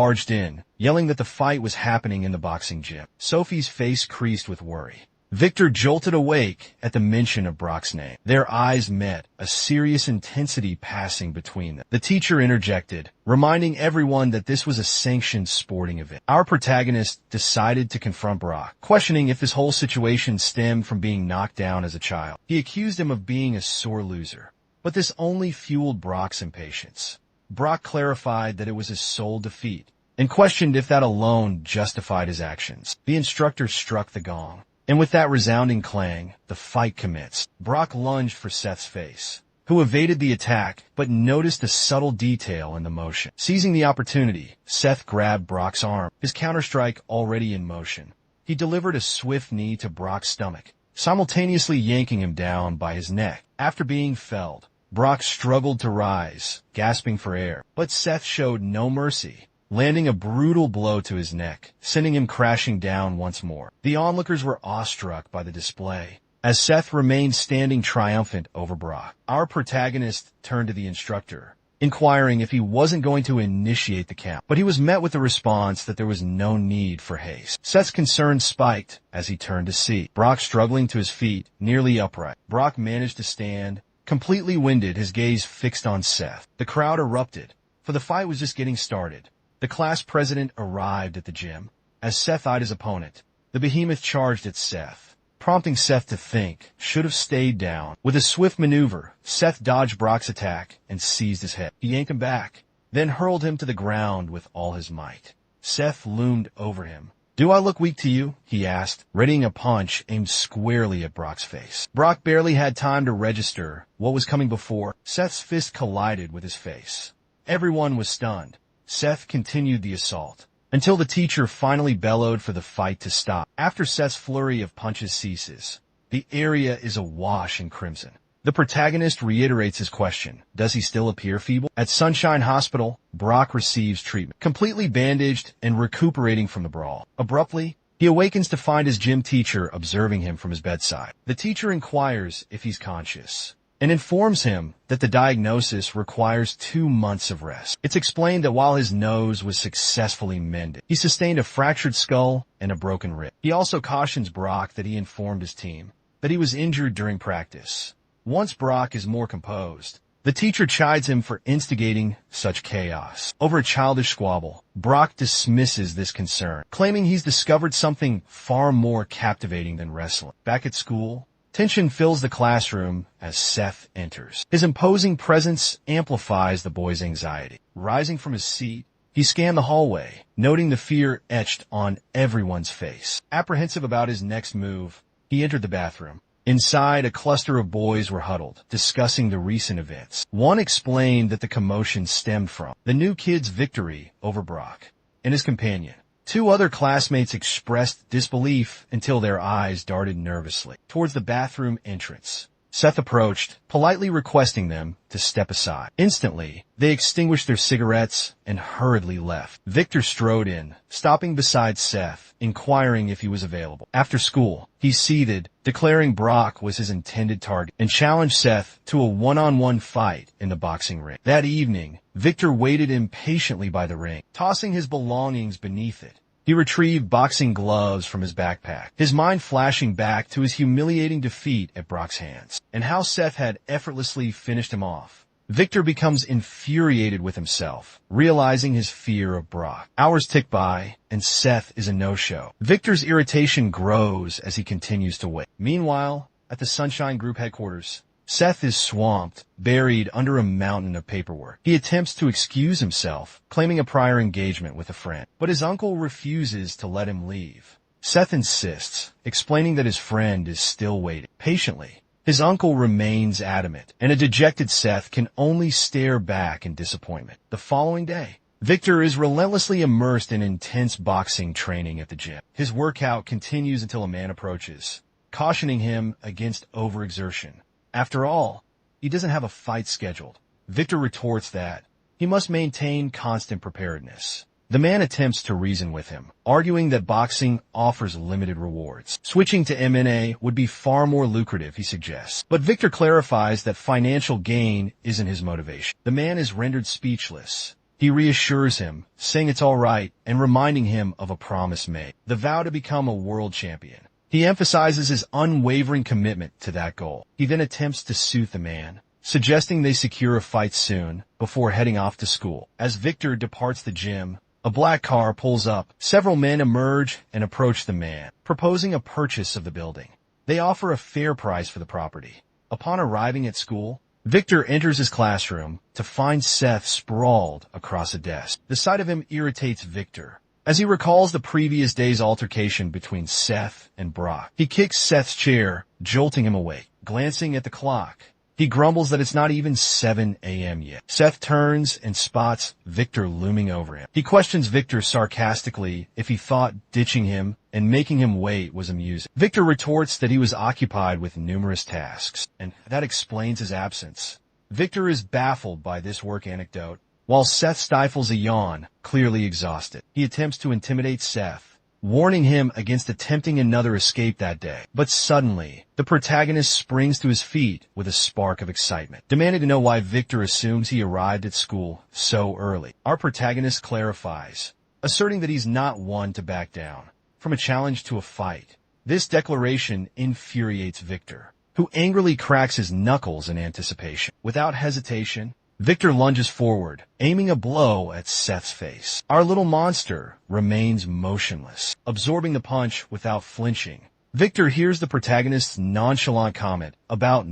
barged in, yelling that the fight was happening in the boxing gym. Sophie's face creased with worry. Victor jolted awake at the mention of Brock's name. Their eyes met, a serious intensity passing between them. The teacher interjected, reminding everyone that this was a sanctioned sporting event. Our protagonist decided to confront Brock, questioning if this whole situation stemmed from being knocked down as a child. He accused him of being a sore loser, but this only fueled Brock's impatience. Brock clarified that it was his sole defeat, and questioned if that alone justified his actions. The instructor struck the gong, and with that resounding clang, the fight commenced. Brock lunged for Seth's face, who evaded the attack but noticed a subtle detail in the motion. Seizing the opportunity, Seth grabbed Brock's arm, his counterstrike already in motion. He delivered a swift knee to Brock's stomach, simultaneously yanking him down by his neck. After being felled, Brock struggled to rise, gasping for air, but Seth showed no mercy, landing a brutal blow to his neck, sending him crashing down once more. The onlookers were awestruck by the display, as Seth remained standing triumphant over Brock. Our protagonist turned to the instructor, inquiring if he wasn't going to initiate the count, but he was met with the response that there was no need for haste. Seth's concern spiked as he turned to see Brock struggling to his feet, nearly upright. Brock managed to stand, completely winded, his gaze fixed on Seth. The crowd erupted, for the fight was just getting started. The class president arrived at the gym. As Seth eyed his opponent, the behemoth charged at Seth, prompting Seth to think, should have stayed down. With a swift maneuver, Seth dodged Brock's attack and seized his head. He yanked him back, then hurled him to the ground with all his might. Seth loomed over him. "Do I look weak to you?" he asked, readying a punch aimed squarely at Brock's face. Brock barely had time to register what was coming before. Seth's fist collided with his face. Everyone was stunned. Seth continued the assault, until the teacher finally bellowed for the fight to stop. After Seth's flurry of punches ceases, the area is awash in crimson. The protagonist reiterates his question. Does he still appear feeble? At Sunshine Hospital, Brock receives treatment, completely bandaged and recuperating from the brawl. Abruptly, he awakens to find his gym teacher observing him from his bedside. The teacher inquires if he's conscious, and informs him that the diagnosis requires 2 months of rest. It's explained that while his nose was successfully mended, he sustained a fractured skull and a broken rib. He also cautions Brock that he informed his team that he was injured during practice. Once Brock is more composed, the teacher chides him for instigating such chaos. Over a childish squabble, Brock dismisses this concern, claiming he's discovered something far more captivating than wrestling. Back at school, tension fills the classroom as Seth enters. His imposing presence amplifies the boy's anxiety. Rising from his seat, he scanned the hallway, noting the fear etched on everyone's face. Apprehensive about his next move, he entered the bathroom. Inside, a cluster of boys were huddled, discussing the recent events. One explained that the commotion stemmed from the new kid's victory over Brock and his companion. 2 other classmates expressed disbelief until their eyes darted nervously towards the bathroom entrance. Seth approached, politely requesting them to step aside. Instantly, they extinguished their cigarettes and hurriedly left. Victor strode in, stopping beside Seth, inquiring if he was available. After school, he seethed, declaring Brock was his intended target, and challenged Seth to a one-on-one fight in the boxing ring. That evening, Victor waited impatiently by the ring, tossing his belongings beneath it. He retrieved boxing gloves from his backpack, his mind flashing back to his humiliating defeat at Brock's hands, and how Seth had effortlessly finished him off. Victor becomes infuriated with himself, realizing his fear of Brock. Hours tick by, and Seth is a no-show. Victor's irritation grows as he continues to wait. Meanwhile, at the Sunshine Group headquarters, Seth is swamped, buried under a mountain of paperwork. He attempts to excuse himself, claiming a prior engagement with a friend, but his uncle refuses to let him leave. Seth insists, explaining that his friend is still waiting. Patiently, his uncle remains adamant, and a dejected Seth can only stare back in disappointment. The following day, Victor is relentlessly immersed in intense boxing training at the gym. His workout continues until a man approaches, cautioning him against overexertion. After all, he doesn't have a fight scheduled. Victor retorts that he must maintain constant preparedness. The man attempts to reason with him, arguing that boxing offers limited rewards. Switching to MMA would be far more lucrative, he suggests. But Victor clarifies that financial gain isn't his motivation. The man is rendered speechless, He reassures him, saying it's all right and reminding him of a promise made, the vow to become a world champion. He emphasizes his unwavering commitment to that goal. He then attempts to soothe the man, suggesting they secure a fight soon before heading off to school. As Victor departs the gym, a black car pulls up. Several men emerge and approach the man, proposing a purchase of the building. They offer a fair price for the property. Upon arriving at school, Victor enters his classroom to find Seth sprawled across a desk. The sight of him irritates Victor, as he recalls the previous day's altercation between Seth and Brock. He kicks Seth's chair, jolting him awake. Glancing at the clock, he grumbles that it's not even 7 a.m. yet. Seth turns and spots Victor looming over him. He questions Victor sarcastically if he thought ditching him and making him wait was amusing. Victor retorts that he was occupied with numerous tasks, and that explains his absence. Victor is baffled by this work anecdote, while Seth stifles a yawn, clearly exhausted. He attempts to intimidate Seth, warning him against attempting another escape that day. But suddenly, the protagonist springs to his feet with a spark of excitement, demanding to know why Victor assumes he arrived at school so early. Our protagonist clarifies, asserting that he's not one to back down from a challenge to a fight. This declaration infuriates Victor, who angrily cracks his knuckles in anticipation. Without hesitation, Victor lunges forward, aiming a blow at Seth's face. Our little monster remains motionless, absorbing the punch without flinching. Victor hears the protagonist's nonchalant comment about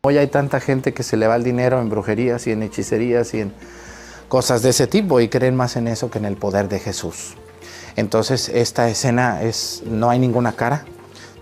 Hoy hay tanta gente que se le va el dinero en brujerías y en hechicerías y en cosas de ese tipo y creen más en eso que en el poder de Jesús. Entonces esta escena no hay ninguna cara,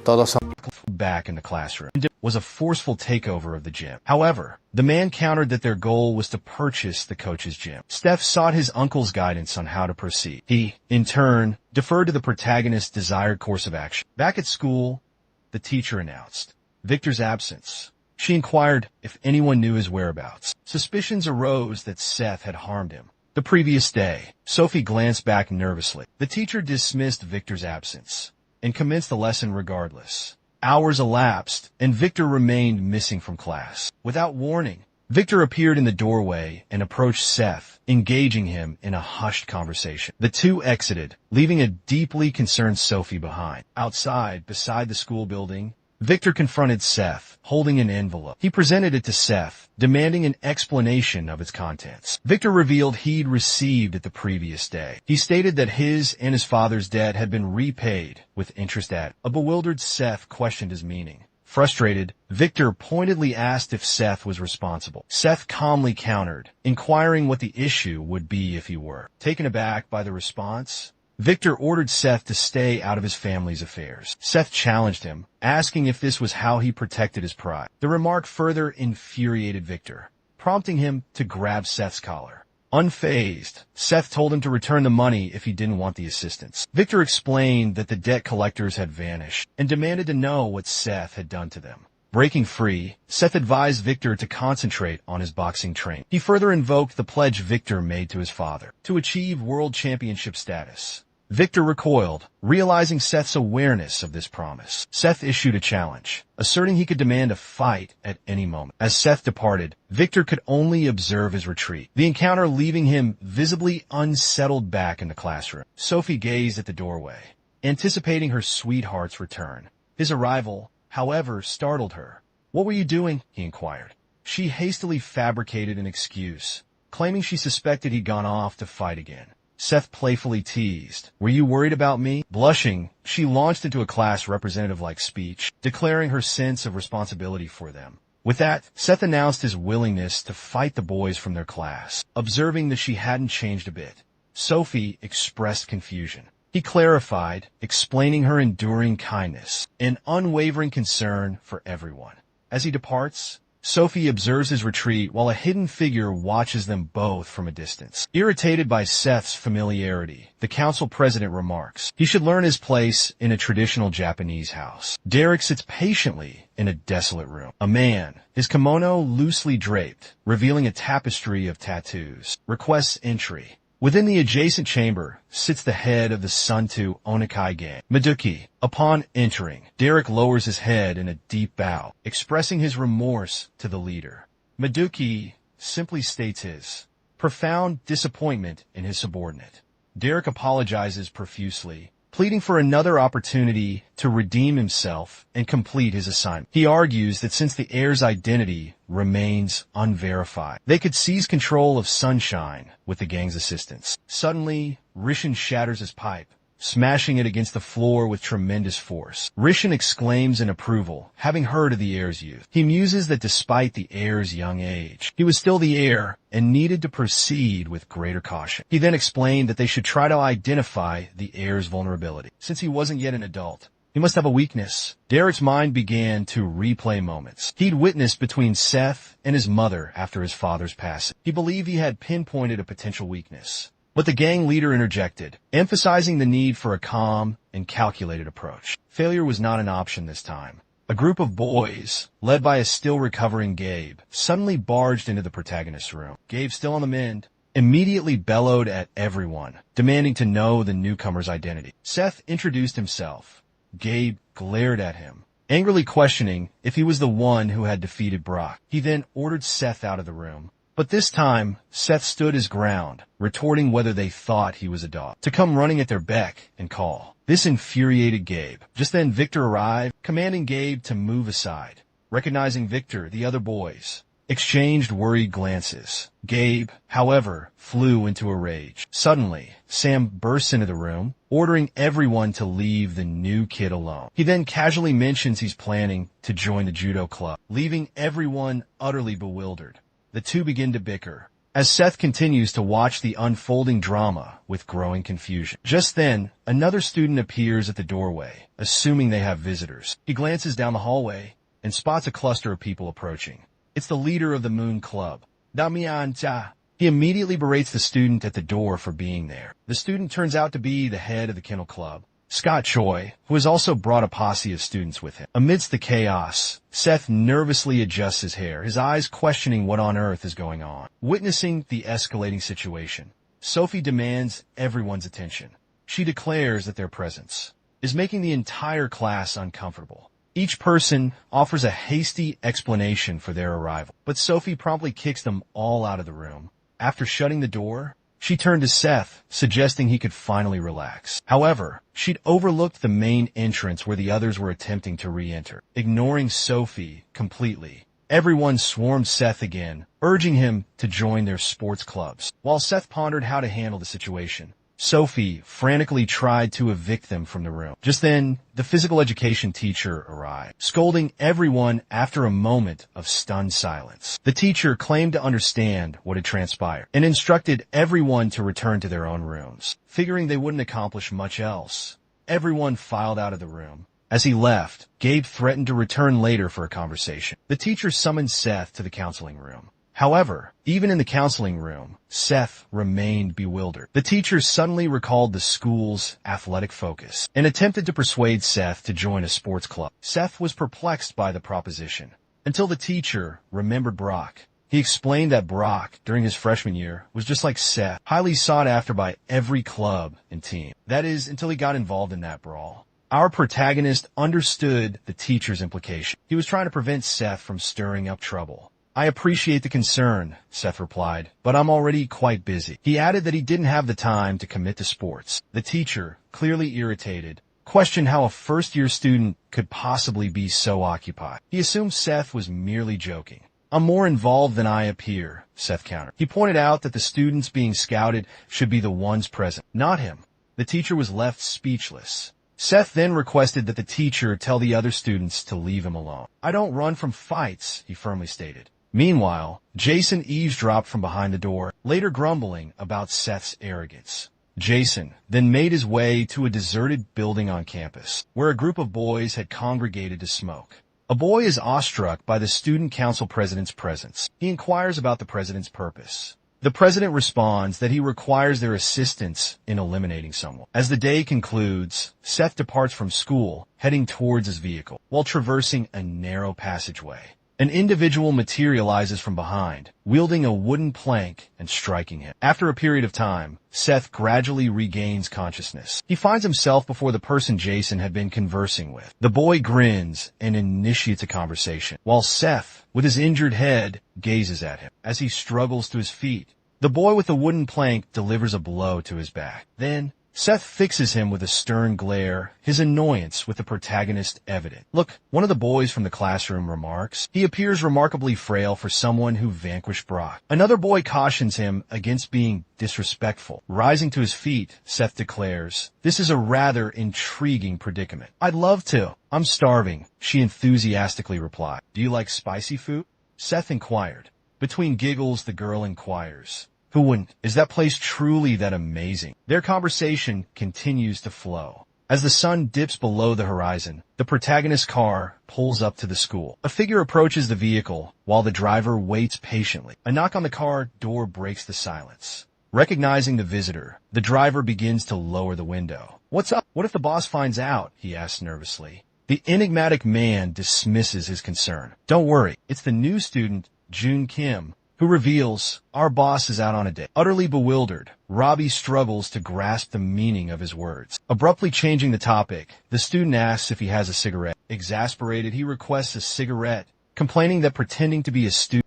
todos son back in the classroom. It was a forceful takeover of the gym. However, the man countered that their goal was to purchase the coach's gym. Steph sought his uncle's guidance on how to proceed. He, in turn, deferred to the protagonist's desired course of action. Back at school, the teacher announced Victor's absence. She inquired if anyone knew his whereabouts. Suspicions arose that Seth had harmed him. The previous day, Sophie glanced back nervously. The teacher dismissed Victor's absence and commenced the lesson regardless. Hours elapsed, and Victor remained missing from class. Without warning, Victor appeared in the doorway and approached Seth, engaging him in a hushed conversation. The two exited, leaving a deeply concerned Sophie behind. Outside, beside the school building, Victor confronted Seth, holding an envelope. He presented it to Seth, demanding an explanation of its contents. Victor revealed he'd received it the previous day. He stated that his and his father's debt had been repaid, with interest added. A bewildered Seth questioned his meaning. Frustrated, Victor pointedly asked if Seth was responsible. Seth calmly countered, inquiring what the issue would be if he were. Taken aback by the response, Victor ordered Seth to stay out of his family's affairs. Seth challenged him, asking if this was how he protected his pride. The remark further infuriated Victor, prompting him to grab Seth's collar. Unfazed, Seth told him to return the money if he didn't want the assistance. Victor explained that the debt collectors had vanished and demanded to know what Seth had done to them. Breaking free, Seth advised Victor to concentrate on his boxing training. He further invoked the pledge Victor made to his father to achieve world championship status. Victor recoiled, realizing Seth's awareness of this promise. Seth issued a challenge, asserting he could demand a fight at any moment. As Seth departed, Victor could only observe his retreat, the encounter leaving him visibly unsettled back in the classroom. Sophie gazed at the doorway, anticipating her sweetheart's return. His arrival, however, startled her. "What were you doing?" he inquired. She hastily fabricated an excuse, claiming she suspected he'd gone off to fight again. Seth playfully teased, "Were you worried about me?" Blushing, she launched into a class representative-like speech, declaring her sense of responsibility for them. With that, Seth announced his willingness to fight the boys from their class. Observing that she hadn't changed a bit, Sophie expressed confusion. He clarified, explaining her enduring kindness and unwavering concern for everyone. As he departs, Sophie observes his retreat while a hidden figure watches them both from a distance. Irritated by Seth's familiarity, the council president remarks he should learn his place in a traditional Japanese house. Derek sits patiently in a desolate room. A man, his kimono loosely draped, revealing a tapestry of tattoos, requests entry. Within the adjacent chamber sits the head of the Sun-2 Onikai gang, Maduki. Upon entering, Derek lowers his head in a deep bow, expressing his remorse to the leader. Maduki simply states his profound disappointment in his subordinate. Derek apologizes profusely, pleading for another opportunity to redeem himself and complete his assignment. He argues that since the heir's identity remains unverified, they could seize control of Sunshine with the gang's assistance. Suddenly, Rishin shatters his pipe, smashing it against the floor with tremendous force. Rishin exclaims in approval, having heard of the heir's youth. He muses that despite the heir's young age, he was still the heir and needed to proceed with greater caution. He then explained that they should try to identify the heir's vulnerability. Since he wasn't yet an adult, he must have a weakness. Derek's mind began to replay moments he'd witnessed between Seth and his mother after his father's passing. He believed he had pinpointed a potential weakness. But the gang leader interjected, emphasizing the need for a calm and calculated approach. Failure was not an option this time. A group of boys, led by a still recovering Gabe, suddenly barged into the protagonist's room. Gabe, still on the mend, immediately bellowed at everyone, demanding to know the newcomer's identity. Seth introduced himself. Gabe glared at him, angrily questioning if he was the one who had defeated Brock. He then ordered Seth out of the room. But this time, Seth stood his ground, retorting whether they thought he was a dog, to come running at their beck and call. This infuriated Gabe. Just then Victor arrived, commanding Gabe to move aside. Recognizing Victor, the other boys exchanged worried glances. Gabe, however, flew into a rage. Suddenly, Sam bursts into the room, ordering everyone to leave the new kid alone. He then casually mentions he's planning to join the judo club, leaving everyone utterly bewildered. The two begin to bicker, as Seth continues to watch the unfolding drama with growing confusion. Just then, another student appears at the doorway, assuming they have visitors. He glances down the hallway and spots a cluster of people approaching. It's the leader of the Moon Club, Damian-cha. He immediately berates the student at the door for being there. The student turns out to be the head of the Kennel Club, Scott Choi, who has also brought a posse of students with him. Amidst the chaos, Seth nervously adjusts his hair, his eyes questioning what on earth is going on. Witnessing the escalating situation, Sophie demands everyone's attention. She declares that their presence is making the entire class uncomfortable. Each person offers a hasty explanation for their arrival, but Sophie promptly kicks them all out of the room. After shutting the door, she turned to Seth, suggesting he could finally relax. However, she'd overlooked the main entrance where the others were attempting to re-enter. Ignoring Sophie completely, everyone swarmed Seth again, urging him to join their sports clubs. While Seth pondered how to handle the situation, Sophie frantically tried to evict them from the room. Just then, the physical education teacher arrived, scolding everyone after a moment of stunned silence. The teacher claimed to understand what had transpired and instructed everyone to return to their own rooms. Figuring they wouldn't accomplish much else, everyone filed out of the room. As he left, Gabe threatened to return later for a conversation. The teacher summoned Seth to the counseling room. However, even in the counseling room, Seth remained bewildered. The teacher suddenly recalled the school's athletic focus and attempted to persuade Seth to join a sports club. Seth was perplexed by the proposition until the teacher remembered Brock. He explained that Brock, during his freshman year, was just like Seth, highly sought after by every club and team. That is, until he got involved in that brawl. Our protagonist understood the teacher's implication. He was trying to prevent Seth from stirring up trouble. I appreciate the concern, Seth replied, but I'm already quite busy. He added that he didn't have the time to commit to sports. The teacher, clearly irritated, questioned how a first-year student could possibly be so occupied. He assumed Seth was merely joking. I'm more involved than I appear, Seth countered. He pointed out that the students being scouted should be the ones present, not him. The teacher was left speechless. Seth then requested that the teacher tell the other students to leave him alone. I don't run from fights, he firmly stated. Meanwhile, Jason eavesdropped from behind the door, later grumbling about Seth's arrogance. Jason then made his way to a deserted building on campus, where a group of boys had congregated to smoke. A boy is awestruck by the student council president's presence. He inquires about the president's purpose. The president responds that he requires their assistance in eliminating someone. As the day concludes, Seth departs from school, heading towards his vehicle, while traversing a narrow passageway. An individual materializes from behind, wielding a wooden plank and striking him. After a period of time, Seth gradually regains consciousness. He finds himself before the person Jason had been conversing with. The boy grins and initiates a conversation, while Seth, with his injured head, gazes at him. As he struggles to his feet, the boy with the wooden plank delivers a blow to his back. Then, Seth fixes him with a stern glare, his annoyance with the protagonist evident. "Look," one of the boys from the classroom remarks, "he appears remarkably frail for someone who vanquished Brock." Another boy cautions him against being disrespectful. Rising to his feet, Seth declares, "This is a rather intriguing predicament." "I'd love to. I'm starving," she enthusiastically replied. "Do you like spicy food?" Seth inquired. Between giggles, the girl inquires, "Who wouldn't? Is that place truly that amazing?" Their conversation continues to flow. As the sun dips below the horizon, the protagonist's car pulls up to the school. A figure approaches the vehicle while the driver waits patiently. A knock on the car door breaks the silence. Recognizing the visitor, the driver begins to lower the window. "What's up? What if the boss finds out?" he asks nervously. The enigmatic man dismisses his concern. "Don't worry, it's the new student, June Kim, who reveals, our boss is out on a date." Utterly bewildered, Robbie struggles to grasp the meaning of his words. Abruptly changing the topic, the student asks if he has a cigarette. Exasperated, he requests a cigarette, complaining that pretending to be a student